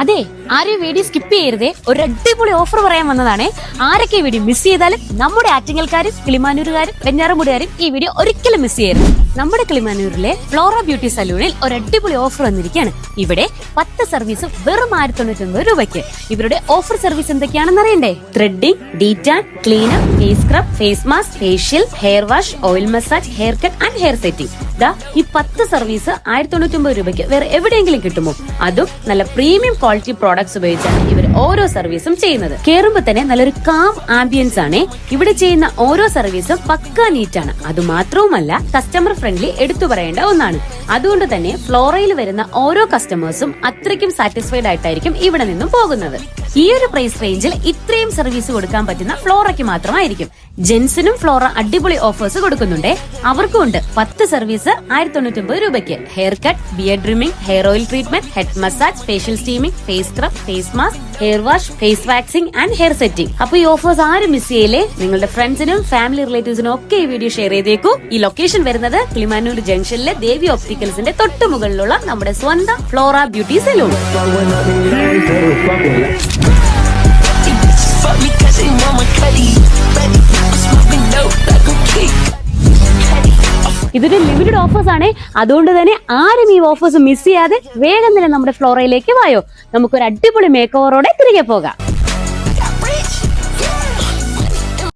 അതെ, ആരും video skip ചെയ്യരുതേ. ഒരു അടിപൊളി ഓഫർ പറയാൻ വന്നതാണേ. ആരൊക്കെ ഈ വീഡിയോ മിസ് ചെയ്താലും നമ്മുടെ ആറ്റിങ്ങൽക്കാരും കിളിമാനൂരുകാരും വെഞ്ഞാറമൂടുകാരും ഈ വീഡിയോ ഒരിക്കലും മിസ് ചെയ്യരുത്. നമ്മുടെ കിളിമാനൂരിലെ ഫ്ലോറ ബ്യൂട്ടി സലൂണിൽ ഒരു അടിപൊളി ഓഫർ വന്നിരിക്കുകയാണ്. ഇവിടെ 10 സർവീസ് വെറും 1099 രൂപയ്ക്ക്. ഇവരുടെ ഓഫർ സർവീസ് എന്തൊക്കെയാണെന്ന് അറിയണ്ടേ? Threading, detan, cleaner, face scrub, face mask, facial, hair wash, oil massage, hair cut and hair setting. ഈ 10 സർവീസ് 1099 രൂപയ്ക്ക് വേറെ എവിടെയെങ്കിലും കിട്ടുമോ? അതും നല്ല പ്രീമിയം ക്വാളിറ്റി പ്രോഡക്ട്സ് ഉപയോഗിച്ചാണ് ഇവർ ഓരോ സർവീസും ചെയ്യുന്നത്. കേറുമ്പോൾ തന്നെ നല്ലൊരു കാം ആംബിയൻസ് ആണ്. ഇവിടെ ചെയ്യുന്ന ഓരോ സർവീസും പക്കാ നീറ്റാണ്. അതുമാത്രവുമല്ല കസ്റ്റമർ ഫ്രണ്ട്ലി എടുത്തു പറയേണ്ട ഒന്നാണ്. അതുകൊണ്ട് തന്നെ ഫ്ലോറയിൽ വരുന്ന ഓരോ കസ്റ്റമേഴ്സും അത്രയ്ക്കും സാറ്റിസ്ഫൈഡ് ആയിട്ടായിരിക്കും ഇവിടെ നിന്നും പോകുന്നത്. ഈ ഒരു പ്രൈസ് റേഞ്ചിൽ ഇത്രയും സർവീസ് കൊടുക്കാൻ പറ്റുന്ന ഫ്ലോറയ്ക്ക് മാത്രമായിരിക്കും. ജെൻസിനും ഫ്ലോറ അടിപൊളി ഓഫേഴ്സ് കൊടുക്കുന്നുണ്ട്. അവർക്കും ഉണ്ട് 10 സർവീസ് 1099 രൂപയ്ക്ക്. Haircut, beard trimming, hair oil treatment, head massage, facial steaming, face scrub, face mask, hair wash, face waxing and hair setting. അപ്പൊ ഈ ഓഫേഴ്സ് ആരും മിസ് ചെയ്യില്ലേ? നിങ്ങളുടെ ഫ്രണ്ട്സിനും ഫാമിലി റിലേറ്റീവ്സിനും ഒക്കെ ഈ വീഡിയോ ഷെയർ ചെയ്തേക്കൂ. ഈ ലൊക്കേഷൻ വരുന്നത് കിളിമാനൂർ ജംഗ്ഷനിലെ ദേവി ഓപ്റ്റിക്കൽസിന്റെ തൊട്ടു മുകളിലുള്ള നമ്മുടെ സ്വന്തം ഫ്ലോറ ബ്യൂട്ടി സലൂൺ. ഇതൊരു ലിമിറ്റഡ് ഓഫേഴ്സ് ആണ്. അതുകൊണ്ട് തന്നെ ആരും ഈ ഓഫേഴ്സ് മിസ് ചെയ്യാതെ വേഗം തന്നെ നമ്മുടെ ഫ്ലോറയിലേക്ക് വായോ. നമുക്കൊരു അടിപൊളി മേക്ക് ഓവറോടെ തിരികെ പോകാം.